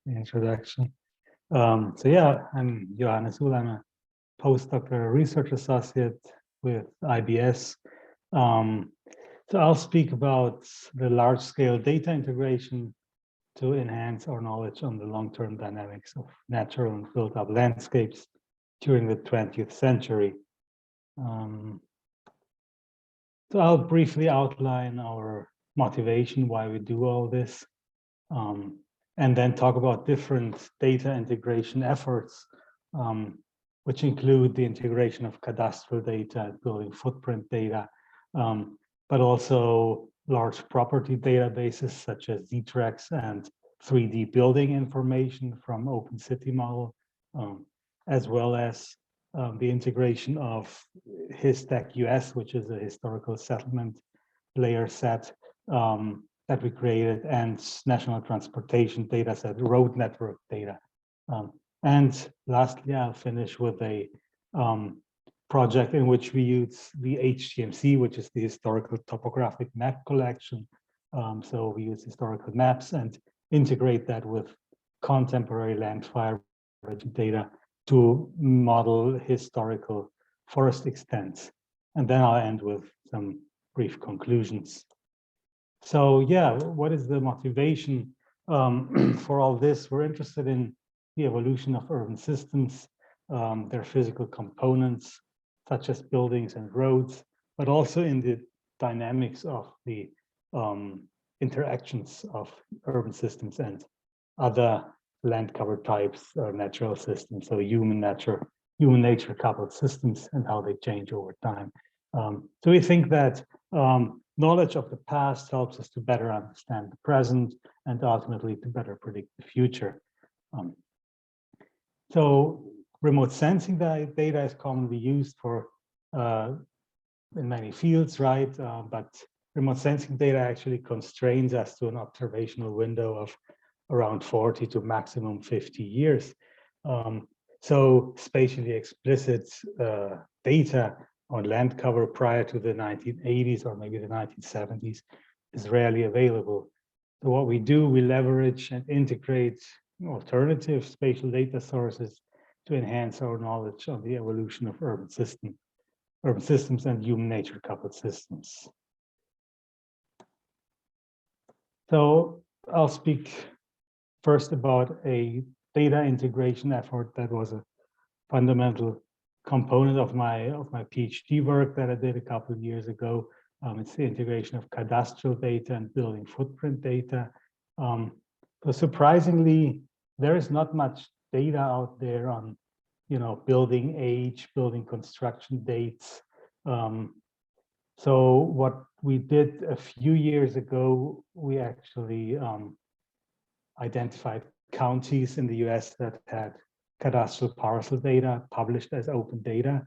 the introduction. So yeah, I'm Johannes. I'm a postdoctoral research associate with IBS. So I'll speak about the large-scale data integration to enhance our knowledge on the long-term dynamics of natural and built-up landscapes during the 20th century. So I'll briefly outline our motivation, why we do all this, and then talk about different data integration efforts, which include the integration of cadastral data, building footprint data, but also large property databases such as ZTRAX and 3D building information from OpenCityModel, as well as the integration of HISDAC-US, which is a historical settlement layer set that we created, and National Transportation Dataset, road network data. And lastly, I'll finish with a project in which we use the HTMC, which is the historical topographic map collection. So we use historical maps and integrate that with contemporary LandFire data to model historical forest extents. And then I'll end with some brief conclusions. So yeah, what is the motivation for all this? We're interested in the evolution of urban systems, their physical components, such as buildings and roads, but also in the dynamics of the interactions of urban systems and other land cover types or natural systems, so human nature coupled systems and how they change over time. So we think that knowledge of the past helps us to better understand the present and ultimately to better predict the future. So remote sensing data is commonly used for in many fields, right? But remote sensing data actually constrains us to an observational window of around 40 to maximum 50 years. So spatially explicit data on land cover prior to the 1980s or maybe the 1970s is rarely available. So what we do, we leverage and integrate alternative spatial data sources to enhance our knowledge of the evolution of urban systems and human nature coupled systems. So I'll speak first about a data integration effort that was a fundamental component of my PhD work that I did a couple of years ago. It's the integration of cadastral data and building footprint data. So surprisingly, there is not much data out there on, building age, building construction dates. So what we did a few years ago, we actually identified counties in the US that had cadastral parcel data published as open data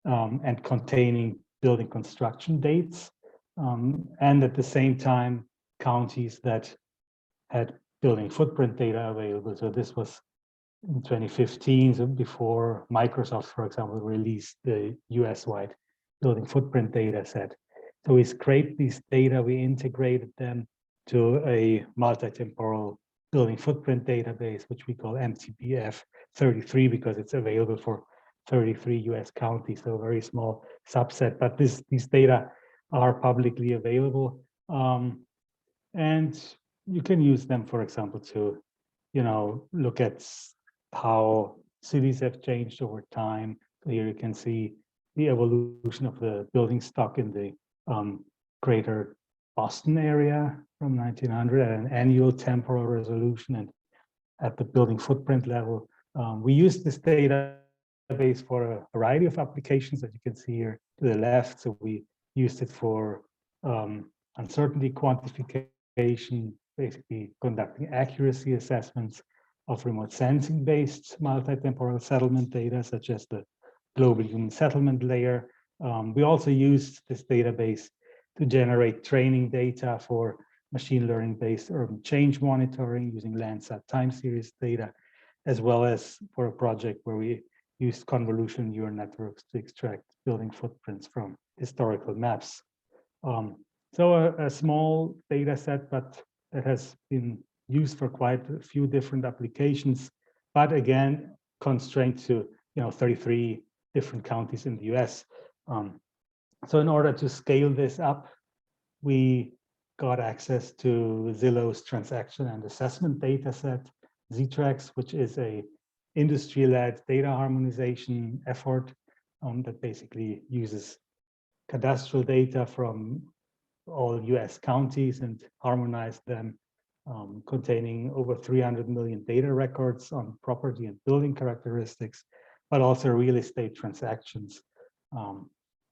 and containing building construction dates. And at the same time, counties that had building footprint data available. So this was in 2015, so before Microsoft, for example, released the US-wide building footprint data set. So we scraped these data, we integrated them to a multi-temporal building footprint database, which we call MTBF 33, because it's available for 33 US counties, so a very small subset, but these data are publicly available. And you can use them, for example, to, look at how cities have changed over time. So here you can see the evolution of the building stock in the greater Boston area from 1900 at an annual temporal resolution and at the building footprint level. We use this database for a variety of applications that you can see here to the left. So we used it for uncertainty quantification, basically conducting accuracy assessments of remote sensing-based multi-temporal settlement data, such as the global human settlement layer. We also used this database to generate training data for machine learning-based urban change monitoring using Landsat time series data, as well as for a project where we used convolutional neural networks to extract building footprints from historical maps. So a small data set, but that has been used for quite a few different applications, but again, constrained to 33 different counties in the US. So in order to scale this up, we got access to Zillow's transaction and assessment dataset, ZTRAX, which is a industry-led data harmonization effort that basically uses cadastral data from all US counties and harmonized them, containing over 300 million data records on property and building characteristics, but also real estate transactions.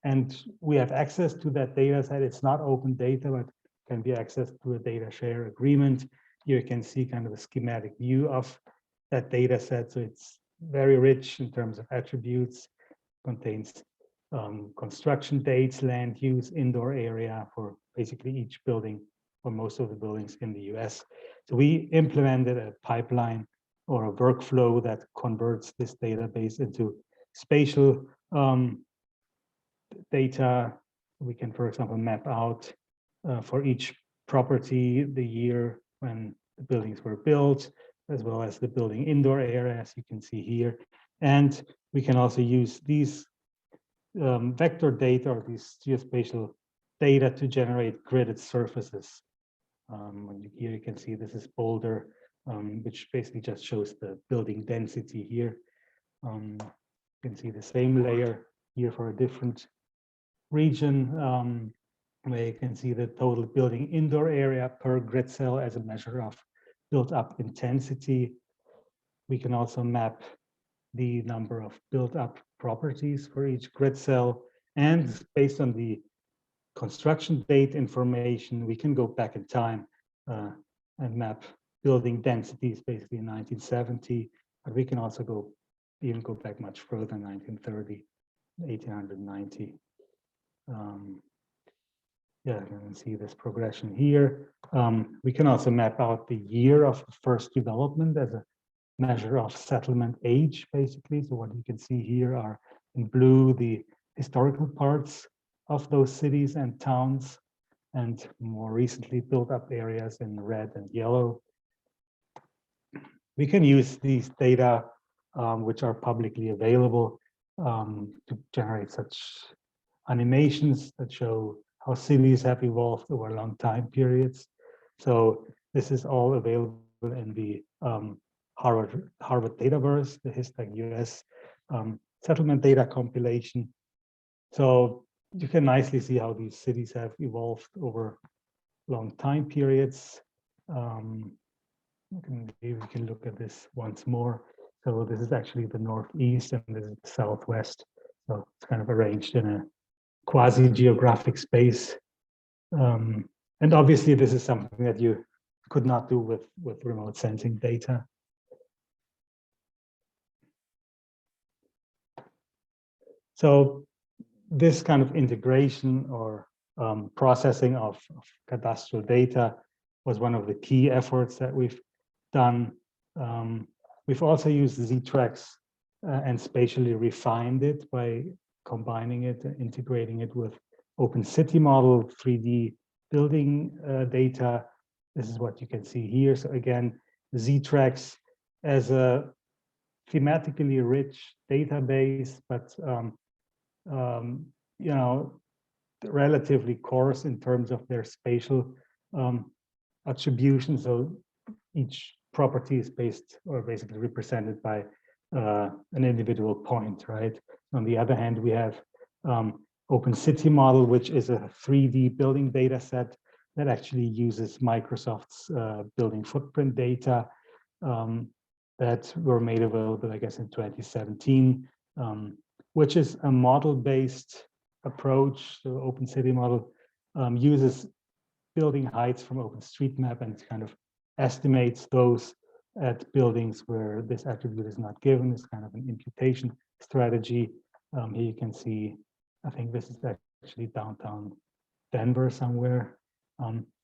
And we have access to that data set. It's not open data, but can be accessed through a data share agreement. Here you can see kind of a schematic view of that data set. So it's very rich in terms of attributes, contains construction dates, land use, indoor area for basically each building or most of the buildings in the US. So we implemented a pipeline or a workflow that converts this database into spatial data. We can, for example, map out for each property the year when the buildings were built, as well as the building indoor area, as you can see here. And we can also use these vector data or these geospatial data to generate gridded surfaces. Here you can see this is Boulder, which basically just shows the building density here. You can see the same layer here for a different region, where you can see the total building indoor area per grid cell as a measure of built-up intensity. We can also map the number of built-up properties for each grid cell, and based on the construction date information, we can go back in time and map building densities basically in 1970, but we can also even go back much further, 1930, 1890. Yeah, you can see this progression here. We can also map out the year of the first development as a measure of settlement age, basically. So what you can see here are in blue the historical parts of those cities and towns, and more recently built up areas in red and yellow. We can use these data, which are publicly available, to generate such animations that show how cities have evolved over long time periods. So this is all available in the Harvard Dataverse, the HISDAC-US settlement data compilation. So you can nicely see how these cities have evolved over long time periods. Maybe we can look at this once more. So this is actually the Northeast and this is the Southwest. So it's kind of arranged in a quasi-geographic space. And obviously this is something that you could not do with remote sensing data. So this kind of integration or processing of cadastral data was one of the key efforts that we've done. We've also used ZTRAX and spatially refined it by combining it, integrating it with OpenCityModel 3D building data. This is what you can see here. So again, ZTRAX as a thematically rich database, but you know, relatively coarse in terms of their spatial attribution. So each property is based or basically represented by an individual point, right? On the other hand, we have OpenCityModel, which is a 3D building data set that actually uses Microsoft's building footprint data that were made available, I guess, in 2017, which is a model-based approach. So OpenCityModel uses building heights from OpenStreetMap and kind of estimates those at buildings where this attribute is not given. It's kind of an imputation strategy. Here you can see, I think this is actually downtown Denver somewhere.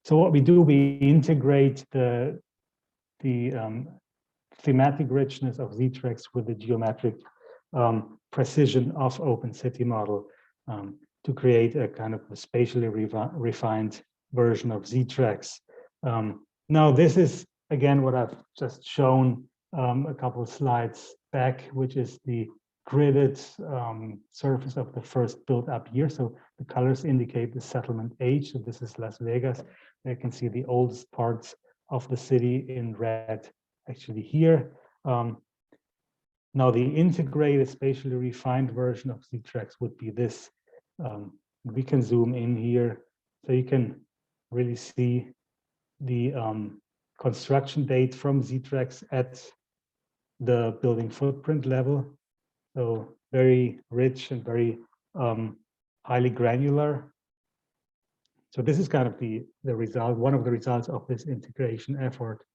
So what we do, we integrate the thematic richness of ZTRAX with the geometric precision of OpenCityModel to create a kind of a spatially refined version of ZTRAX. Now, this is again, what I've just shown a couple of slides back, which is the gridded surface of the first built up year. So the colors indicate the settlement age. So this is Las Vegas. You can see the oldest parts of the city in red actually here. Now the integrated spatially refined version of ZTRAX would be this. We can zoom in here so you can really see the construction date from ZTRAX at the building footprint level. So very rich and very highly granular. So this is kind of the result, one of the results of this integration effort.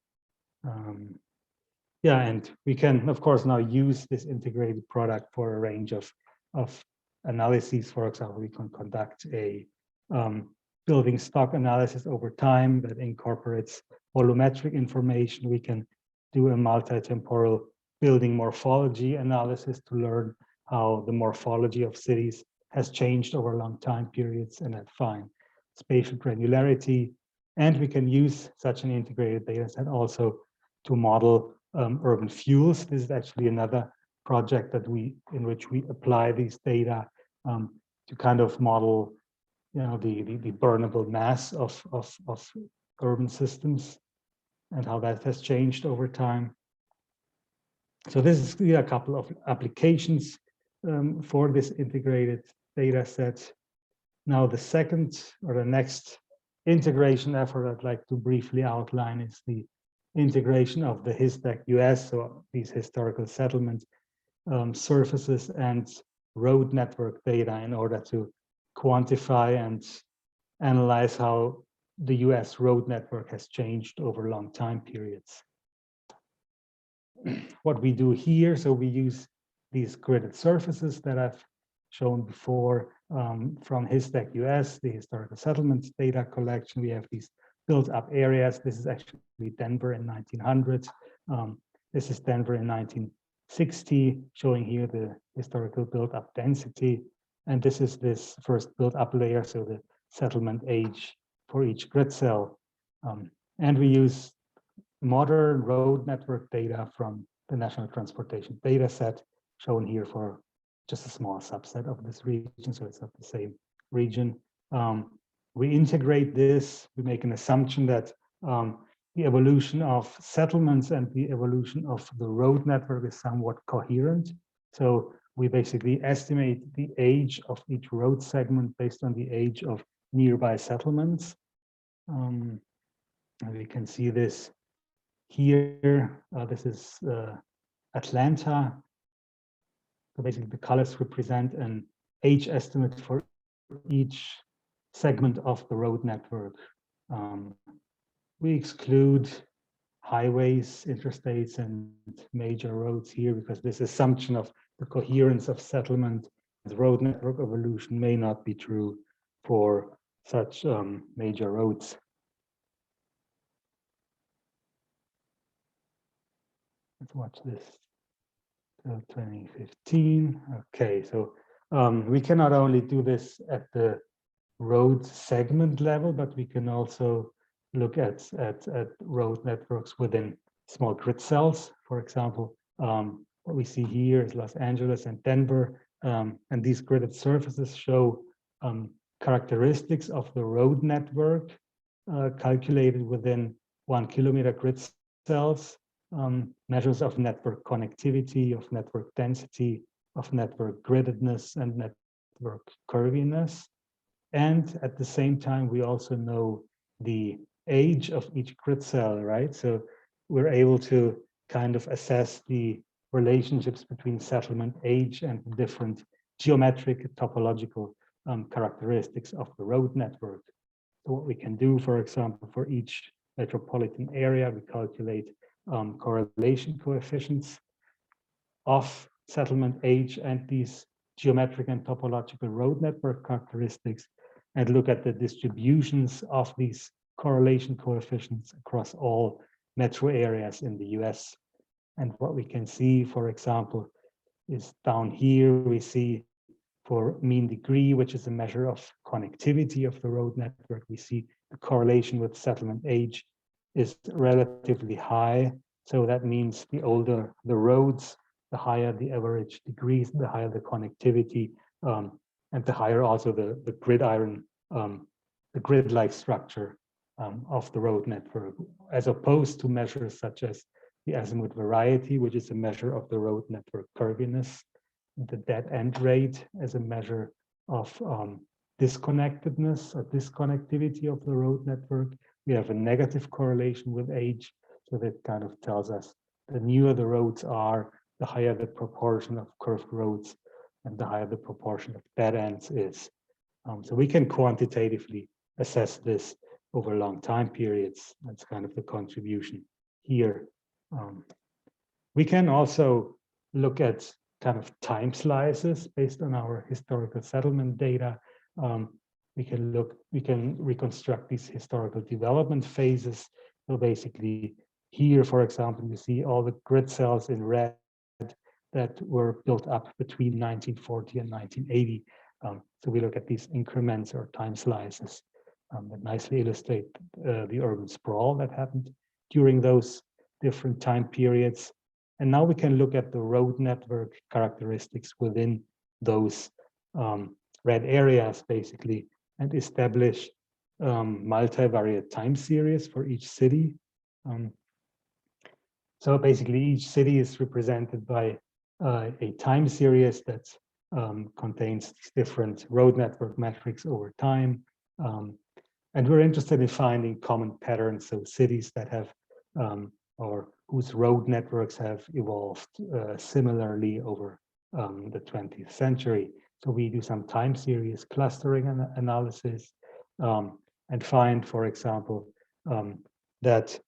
Yeah, and we can, of course, now use this integrated product for a range of analyses. For example, we can conduct a building stock analysis over time that incorporates volumetric information. We can do a multi-temporal building morphology analysis to learn how the morphology of cities has changed over long time periods and at fine spatial granularity. And we can use such an integrated data set also to model urban fuels. This is actually another project that in which we apply these data to kind of model, you know, the burnable mass of urban systems and how that has changed over time. So this is a couple of applications for this integrated data set. Now the second or the next integration effort I'd like to briefly outline is the integration of the HISDAC-US, so these historical settlement surfaces and road network data in order to quantify and analyze how the US road network has changed over long time periods. What we do here, so we use these gridded surfaces that I've shown before from HISDAC-US, the Historical Settlement Data Collection. We have these built up areas. This is actually Denver in 1900. This is Denver in 1960, showing here the historical built up density. And this is this first built up layer, so the settlement age for each grid cell. And we use modern road network data from the National Transportation Dataset, shown here for just a small subset of this region, so it's not the same region. We integrate this, we make an assumption that the evolution of settlements and the evolution of the road network is somewhat coherent. So we basically estimate the age of each road segment based on the age of nearby settlements. And we can see this here. This is Atlanta. So basically the colors represent an age estimate for each segment of the road network. We exclude highways, interstates, and major roads here because this assumption of the coherence of settlement and road network evolution may not be true for such major roads. Let's watch this. So 2015. Okay, so we can not only do this at the road segment level, but we can also look at road networks within small grid cells. For example, what we see here is Los Angeles and Denver, and these gridded surfaces show characteristics of the road network calculated within 1 kilometer grid cells, measures of network connectivity, of network density, of network griddedness and network curviness. And at the same time, we also know the age of each grid cell, right? So we're able to kind of assess the relationships between settlement age and different geometric topological characteristics of the road network. So what we can do, for example, for each metropolitan area, we calculate correlation coefficients of settlement age and these geometric and topological road network characteristics, and look at the distributions of these correlation coefficients across all metro areas in the US. And what we can see, for example, is down here, we see for mean degree, which is a measure of connectivity of the road network, we see the correlation with settlement age is relatively high. So that means the older the roads, the higher the average degrees, the higher the connectivity, and the higher also the gridiron, the grid-like structure of the road network, as opposed to measures such as the azimuth variety, which is a measure of the road network curviness, the dead end rate as a measure of disconnectedness or disconnectivity of the road network. We have a negative correlation with age, so that kind of tells us the newer the roads are, the higher the proportion of curved roads and the higher the proportion of dead ends is. So we can quantitatively assess this over long time periods. That's kind of the contribution here. We can also look at kind of time slices based on our historical settlement data. We can reconstruct these historical development phases. So basically here, for example, you see all the grid cells in red that were built up between 1940 and 1980. So we look at these increments or time slices that nicely illustrate the urban sprawl that happened during those different time periods. And now we can look at the road network characteristics within those red areas, basically, and establish multivariate time series for each city. So basically, each city is represented by a time series that contains different road network metrics over time. And we're interested in finding common patterns, so cities that have or whose road networks have evolved similarly over the 20th century. So we do some time series clustering analysis and find, for example, that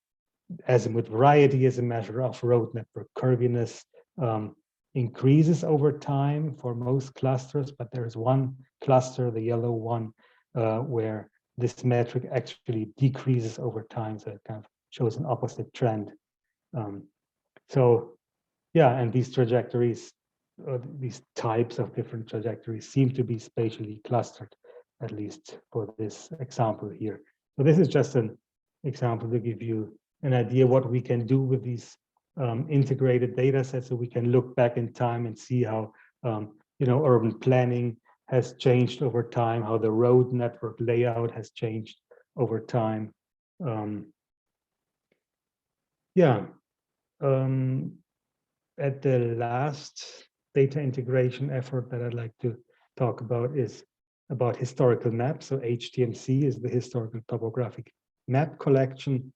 azimuth variety as a measure of road network curviness increases over time for most clusters, but there is one cluster, the yellow one, where this metric actually decreases over time, so it kind of shows an opposite trend. So yeah, and these trajectories, these types of different trajectories seem to be spatially clustered, at least for this example here. So this is just an example to give you an idea what we can do with these integrated data sets, so we can look back in time and see how urban planning has changed over time, how the road network layout has changed over time. At the last data integration effort that I'd like to talk about is about historical maps. So HTMC is the historical topographic map collection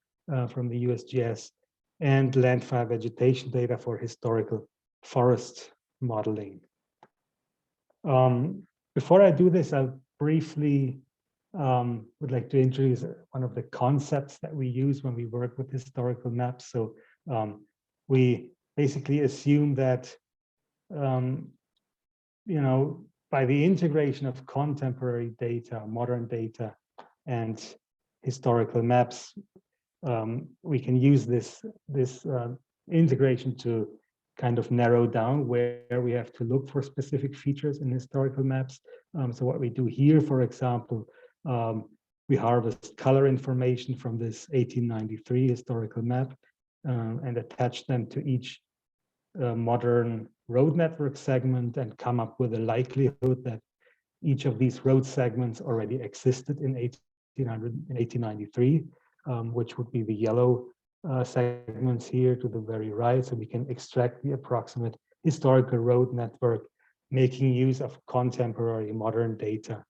from the USGS, and LandFire vegetation data for historical forest modeling. Before I do this, I'll briefly would like to introduce one of the concepts that we use when we work with historical maps. So we basically assume that by the integration of contemporary data, modern data, and historical maps, we can use this integration to kind of narrow down where we have to look for specific features in historical maps. So what we do here, for example, we harvest color information from this 1893 historical map and attach them to each modern road network segment and come up with a likelihood that each of these road segments already existed in 1893, which would be the yellow segments here to the very right. So we can extract the approximate historical road network, making use of contemporary modern data.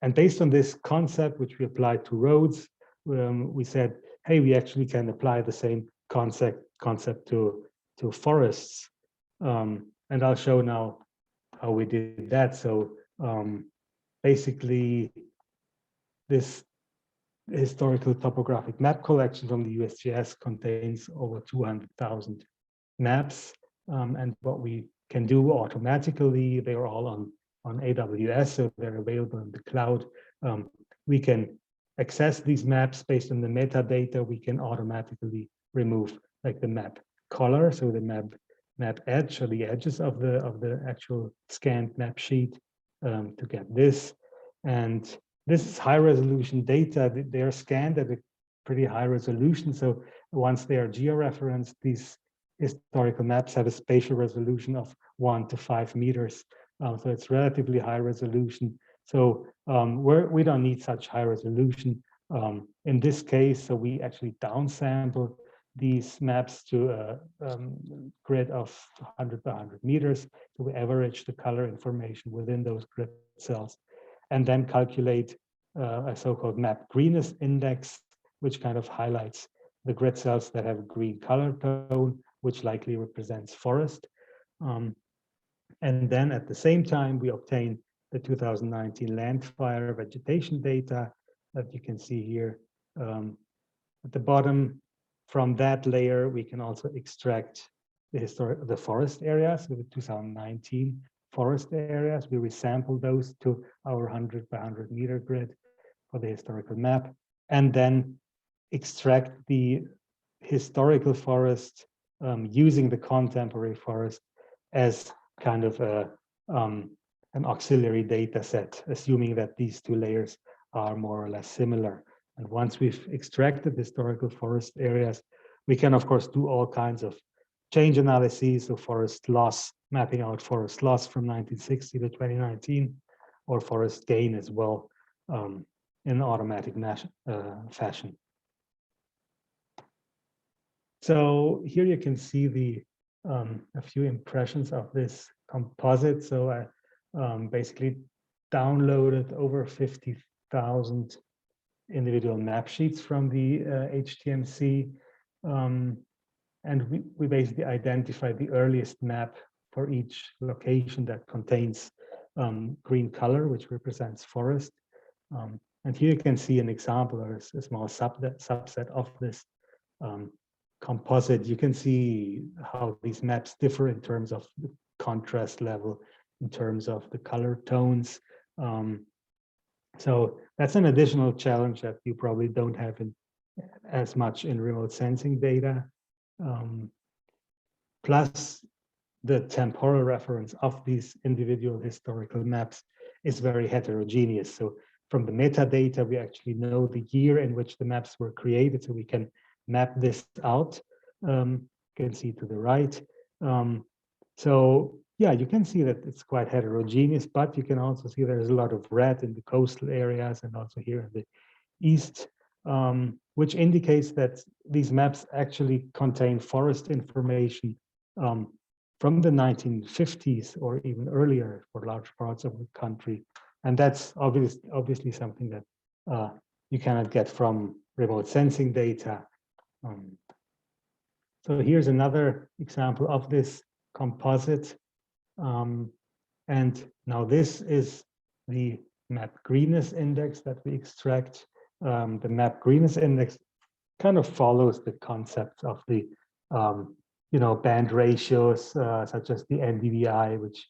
And based on this concept, which we applied to roads, we said, hey, we actually can apply the same concept to forests. And I'll show now how we did that. So basically, this historical topographic map collection from the USGS contains over 200,000 maps. And what we can do automatically, they are all on AWS, so they're available in the cloud. We can access these maps based on the metadata. We can automatically remove like the map color, so the map edge or the edges of the actual scanned map sheet to get this. And this is high resolution data. They are scanned at a pretty high resolution. So once they are georeferenced, these historical maps have a spatial resolution of 1 to 5 meters. So it's relatively high resolution. So we don't need such high resolution in this case. So we actually downsample these maps to a grid of 100 by 100 meters. So we average the color information within those grid cells, and then calculate a so-called map greenness index, which kind of highlights the grid cells that have a green color tone, which likely represents forest. And then at the same time, we obtain the 2019 LandFire vegetation data that you can see here at the bottom. From that layer, we can also extract the forest areas, so the 2019 forest areas. We resample those to our 100 by 100 meter grid for the historical map, and then extract the historical forest using the contemporary forest as kind of an auxiliary data set, assuming that these two layers are more or less similar. And once we've extracted historical forest areas, we can, of course, do all kinds of change analyses, so forest loss, mapping out forest loss from 1960 to 2019, or forest gain as well in automatic fashion. So here you can see a few impressions of this composite. So I basically downloaded over 50,000 individual map sheets from the HTMC, and we basically identified the earliest map for each location that contains green color, which represents forest. And here you can see an example or a small subset of this composite. You can see how these maps differ in terms of the contrast level, in terms of the color tones. So that's an additional challenge that you probably don't have as much in remote sensing data. Plus, the temporal reference of these individual historical maps is very heterogeneous. So from the metadata, we actually know the year in which the maps were created, so we can map this out. You can see to the right. So yeah, you can see that it's quite heterogeneous, but you can also see there's a lot of red in the coastal areas and also here in the east, which indicates that these maps actually contain forest information from the 1950s or even earlier for large parts of the country. And that's obviously something that you cannot get from remote sensing data. So here's another example of this composite. And now this is the map greenness index that we extract. The map greenness index kind of follows the concept of the band ratios, such as the NDVI, which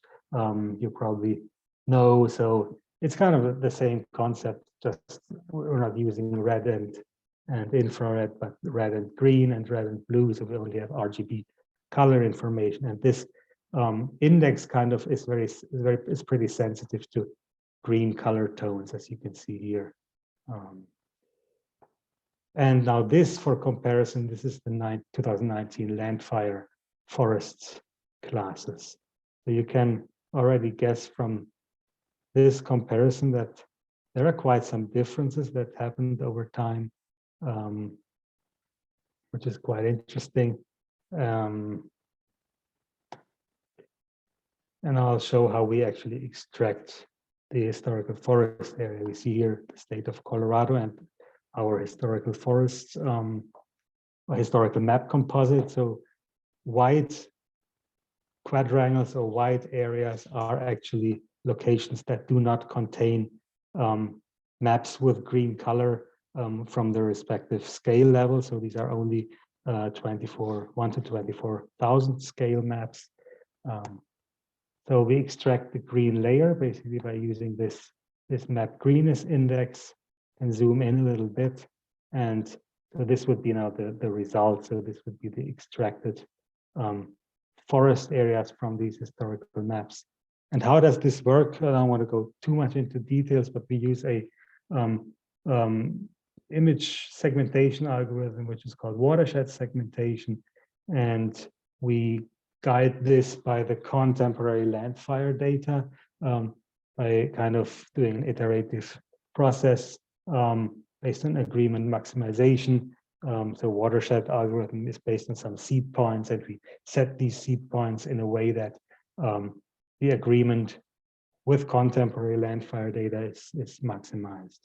you probably know. So it's kind of the same concept, just we're not using red and infrared, but red and green and red and blue. So we only have RGB color information. And this index kind of is pretty sensitive to green color tones, as you can see here. And now this, for comparison, this is the 2019 LandFire forests classes. So you can already guess from this comparison that there are quite some differences that happened over time, which is quite interesting. And I'll show how we actually extract the historical forest area. We see here the state of Colorado and our historical forests, historical map composite. So white quadrangles or white areas are actually locations that do not contain maps with green color from the respective scale level. So these are only 1 to 24,000 scale maps. So we extract the green layer basically by using this map greenness index and zoom in a little bit. And so this would be now the result. So this would be the extracted forest areas from these historical maps. And how does this work? I don't want to go too much into details, but we use a image segmentation algorithm, which is called Watershed Segmentation. And we guide this by the contemporary LandFire data, by kind of doing an iterative process based on agreement maximization. So Watershed algorithm is based on some seed points, and we set these seed points in a way that the agreement with contemporary LandFire data is maximized.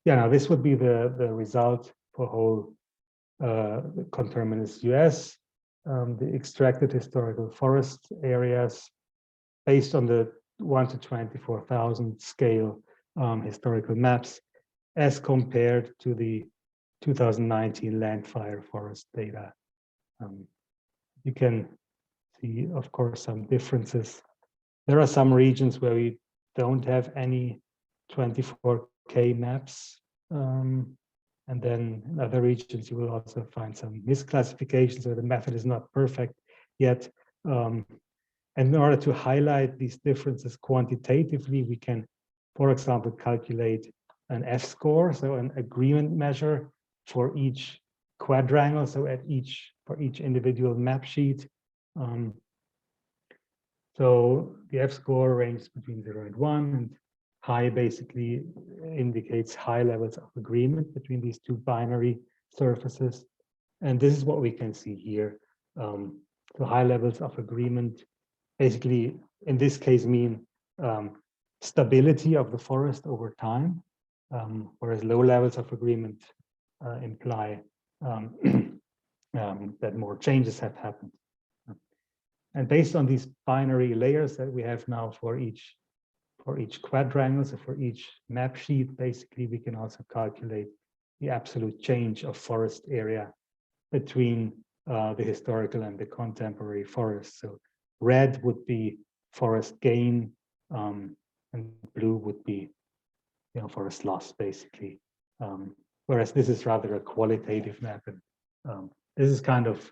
Yeah, now this would be the result for whole conterminous US, the extracted historical forest areas based on the 1 to 24,000 scale historical maps as compared to the 2019 LandFire forest data. You can see, of course, some differences. There are some regions where we don't have any 24K maps. And then in other regions, you will also find some misclassifications, or the method is not perfect yet. And in order to highlight these differences quantitatively, we can, for example, calculate an F-score, so an agreement measure for each quadrangle, so for each individual map sheet. So the F-score ranges between 0 and 1, and high basically indicates high levels of agreement between these two binary surfaces. And this is what we can see here. So high levels of agreement basically, in this case, mean stability of the forest over time, whereas low levels of agreement imply that more changes have happened. And based on these binary layers that we have now for each quadrangle, so for each map sheet, basically we can also calculate the absolute change of forest area between the historical and the contemporary forest. So red would be forest gain, and blue would be, forest loss, basically. Whereas this is rather a qualitative map, and this is kind of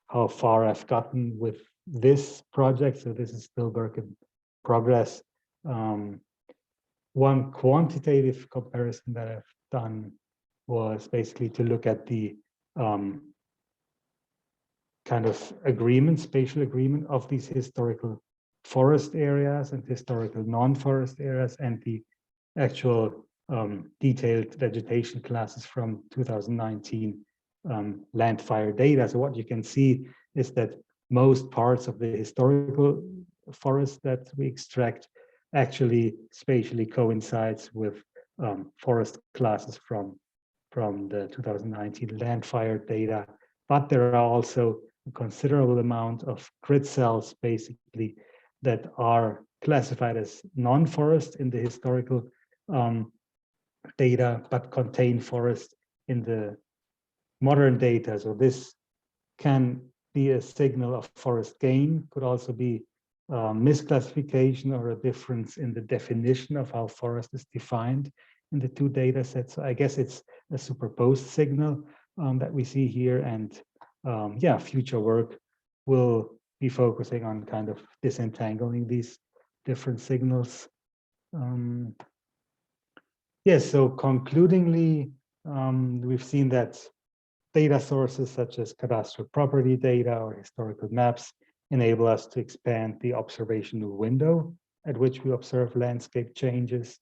how far I've gotten with this project. So this is still work in progress. One quantitative comparison that I've done was basically to look at the kind of agreement, spatial agreement of these historical forest areas and historical non-forest areas, and the actual detailed vegetation classes from 2019 LandFire data. So what you can see is that most parts of the historical forest that we extract actually spatially coincides with forest classes from the 2019 LandFire data. But there are also a considerable amount of grid cells basically that are classified as non-forest in the historical data, but contain forest in the modern data. So this can be a signal of forest gain, could also be misclassification or a difference in the definition of how forest is defined in the two data sets. So I guess it's a superposed signal that we see here, and yeah, future work will be focusing on kind of disentangling these different signals. Yes, so concludingly, we've seen that data sources such as cadastral property data or historical maps enable us to expand the observational window at which we observe landscape changes.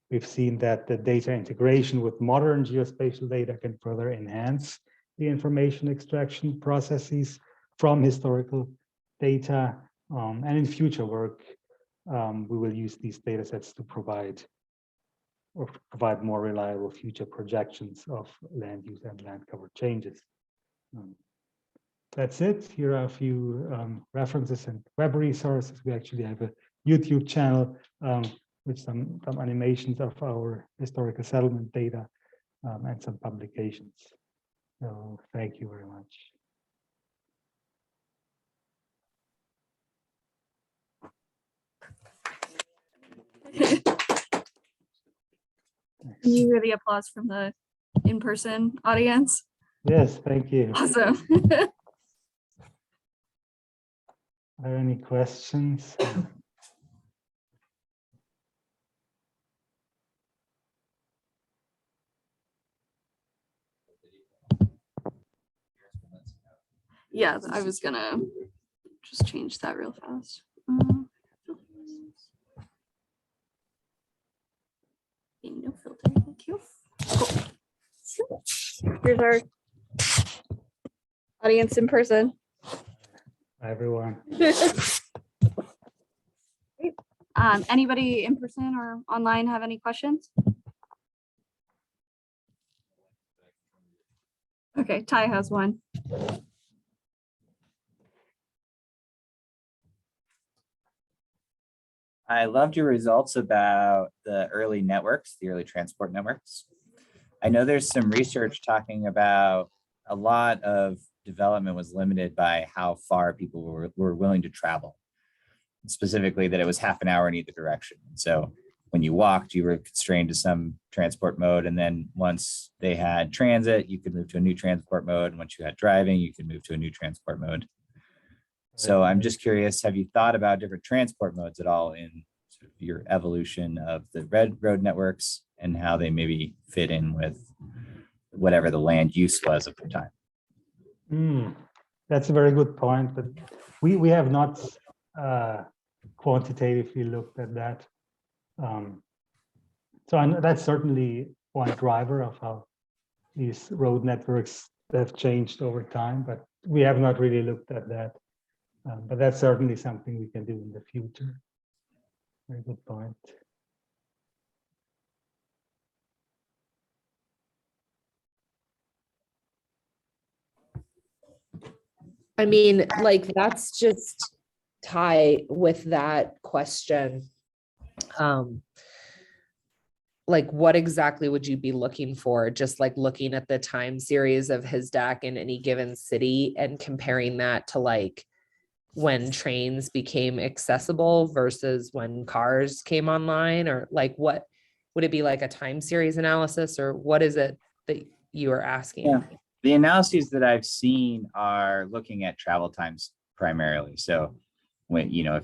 We've seen that the data integration with modern geospatial data can further enhance the information extraction processes from historical data. And in future work, we will use these data sets to provide more reliable future projections of land use and land cover changes. That's it. Here are a few references and web resources. We actually have a YouTube channel with some animations of our historical settlement data and some publications. So thank you very much. Can you hear the applause from the in-person audience? Yes, thank you. Awesome. Are there any questions? Yeah, I was gonna just change that real fast. No filter, thank you. Cool. Here's our audience in person. Hi, everyone. Anybody in person or online have any questions? Okay, Ty has one. I loved your results about the early networks, the early transport networks. I know there's some research talking about a lot of development was limited by how far people were willing to travel. Specifically that it was half an hour in either direction. So when you walked, you were constrained to some transport mode. And then once they had transit, you could move to a new transport mode. And once you had driving, you could move to a new transport mode. So I'm just curious, have you thought about different transport modes at all in sort of your evolution of the road networks and how they maybe fit in with whatever the land use was at the time? That's a very good point, but we have not quantitatively looked at that. So that's certainly one driver of how these road networks have changed over time, but we have not really looked at that. But that's certainly something we can do in the future. Very good point. I mean, like, that's just tie with that question. Like, what exactly would you be looking for? Just like looking at the time series of HISDAC in any given city and comparing that to like when trains became accessible versus when cars came online, or like what would it be, like a time series analysis, or what is it that you are asking? Yeah. The analyses that I've seen are looking at travel times primarily. So when, you know,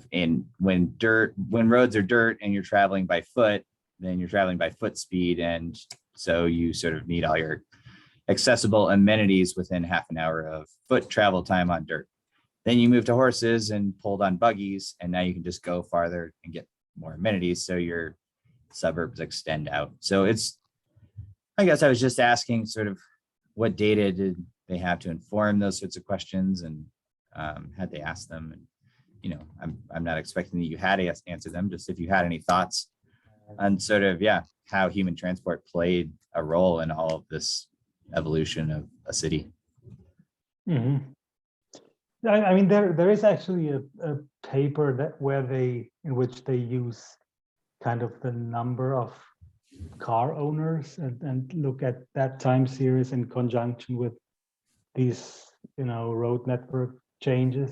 when roads are dirt and you're traveling by foot, then you're traveling by foot speed. And so you sort of need all your accessible amenities within half an hour of foot travel time on dirt. Then you move to horses and pulled on buggies, and now you can just go farther and get more amenities. So your suburbs extend out. So I guess I was just asking sort of what data did they have to inform those sorts of questions, and had they asked them? And, you know, I'm not expecting that you had to answer them, just if you had any thoughts on sort of, how human transport played a role in all of this evolution of a city. Mm-hmm. I mean, there is actually a paper in which they use kind of the number of car owners and look at that time series in conjunction with these, road network changes.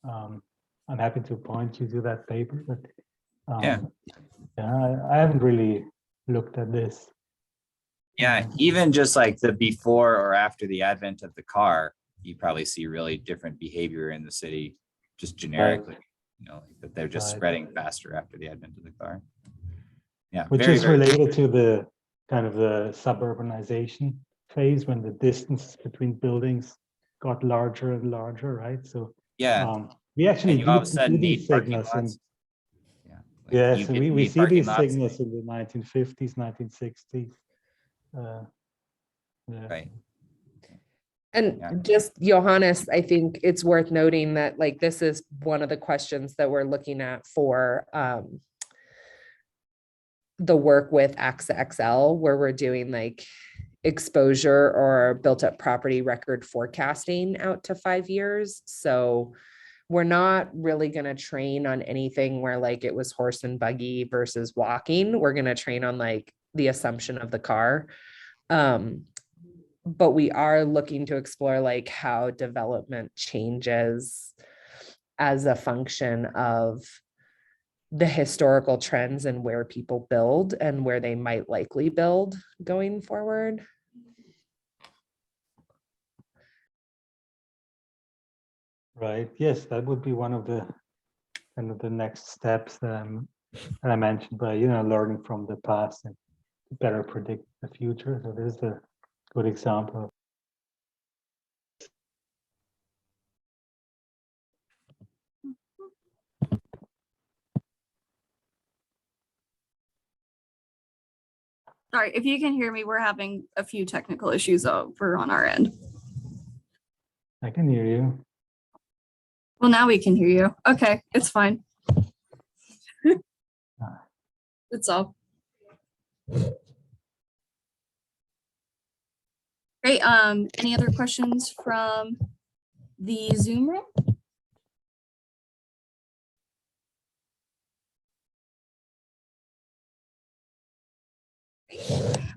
I'm happy to point you to that paper, but I haven't really looked at this. Yeah, even just like the before or after the advent of the car, you probably see really different behavior in the city, just generically, like that they're just spreading faster after the advent of the car. Yeah, which is related to the kind of the suburbanization phase when the distance between buildings got larger and larger, right? So we actually all of a sudden do these signals, and so we see these signals in the 1950s, 1960s. Right. And just Johannes, I think it's worth noting that like this is one of the questions that we're looking at for the work with AXA XL, where we're doing like exposure or built up property record forecasting out to 5 years. So we're not really going to train on anything where like it was horse and buggy versus walking. We're going to train on like the assumption of the car. But we are looking to explore like how development changes as a function of the historical trends and where people build and where they might likely build going forward. Right. Yes, that would be one of the kind of the next steps that I mentioned by learning from the past and better predict the future. So this is a good example. Sorry, if you can hear me, we're having a few technical issues over on our end. I can hear you. Well, now we can hear you. Okay, it's fine. It's all. Great. Any other questions from the Zoom room?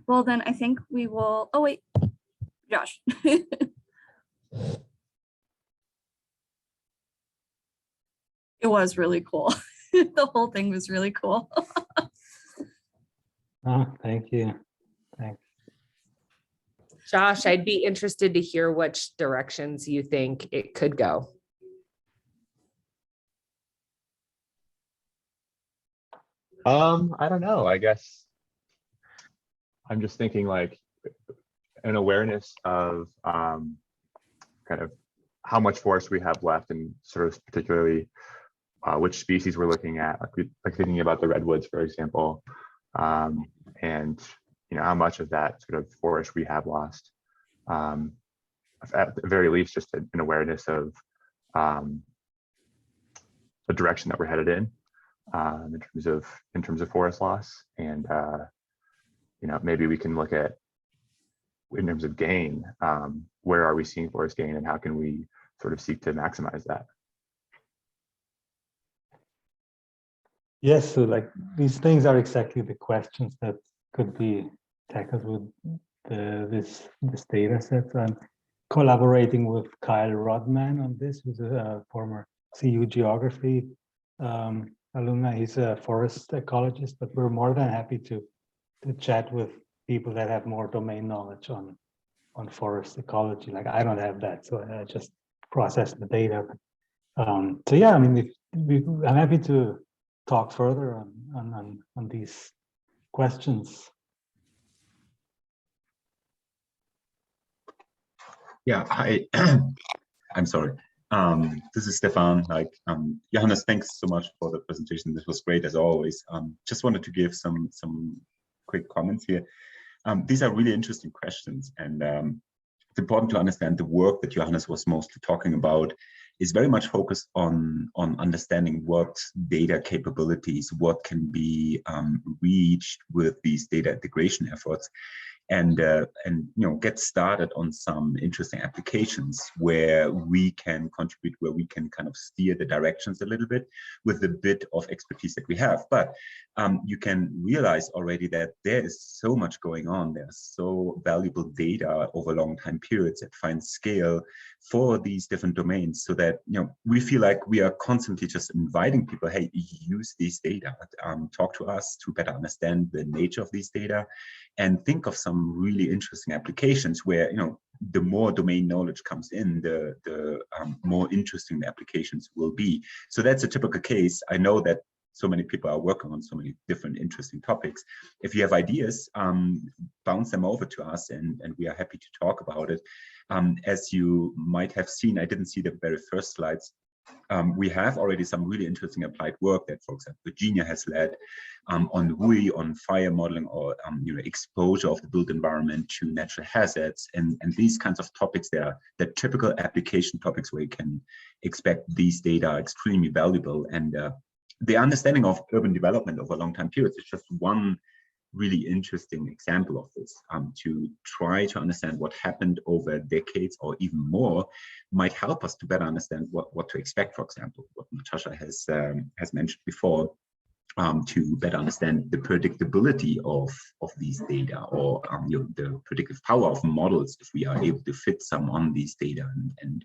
Well, then I think we will. Oh, wait, Josh. It was really cool. The whole thing was really cool. Oh, thank you. Thanks. Josh, I'd be interested to hear which directions you think it could go. I don't know. I guess I'm just thinking like an awareness of kind of how much forest we have left, and sort of particularly which species we're looking at, like thinking about the redwoods, for example, and how much of that sort of forest we have lost. At the very least, just an awareness of the direction that we're headed in terms of forest loss, and maybe we can look at, in terms of gain, where are we seeing forest gain, and how can we sort of seek to maximize that? Yes, so like these things are exactly the questions that could be tackled with this data set. So I'm collaborating with Kyle Rodman on this, who's a former CU geography alumni. He's a forest ecologist, but we're more than happy to chat with people that have more domain knowledge on forest ecology. Like I don't have that, so I just process the data. So yeah, I mean, I'm happy to talk further on these questions. Yeah, hi. I'm sorry. This is Stefan. Johannes, thanks so much for the presentation. This was great as always. Just wanted to give some quick comments here. These are really interesting questions, and it's important to understand the work that Johannes was mostly talking about is very much focused on understanding what data capabilities, what can be reached with these data integration efforts, and get started on some interesting applications where we can contribute, where we can kind of steer the directions a little bit with the bit of expertise that we have. But you can realize already that there is so much going on. There's so valuable data over long time periods at fine scale for these different domains, so that we feel like we are constantly just inviting people, hey, use these data, talk to us to better understand the nature of these data, and think of some really interesting applications where the more domain knowledge comes in, the more interesting the applications will be. So that's a typical case. I know that so many people are working on so many different interesting topics. If you have ideas, bounce them over to us, and we are happy to talk about it. As you might have seen, I didn't see the very first slides. We have already some really interesting applied work that, for example, Virginia has led on WUI, on fire modeling, or exposure of the built environment to natural hazards, and these kinds of topics. They're typical application topics where you can expect these data are extremely valuable, and the understanding of urban development over long time periods is just one really interesting example of this. To try to understand what happened over decades or even more might help us to better understand what to expect, for example, what Natasha has mentioned before, to better understand the predictability of these data, or the predictive power of models, if we are able to fit some on these data and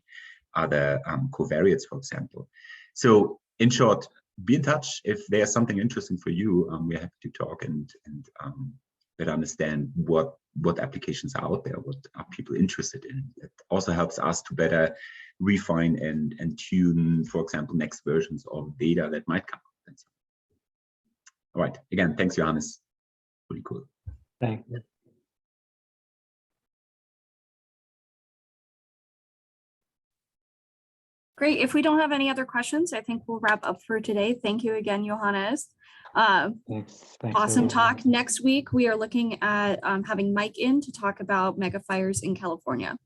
other covariates, for example. So in short, be in touch if there's something interesting for you. We're happy to talk and better understand what applications are out there, what are people interested in. It also helps us to better refine and tune, for example, next versions of data that might come. All right, again, thanks, Johannes. Pretty cool. Thank you. Great. If we don't have any other questions, I think we'll wrap up for today. Thank you again, Johannes. Thanks, Awesome everyone. talk. Next week, we are looking at having Mike in to talk about mega fires in California.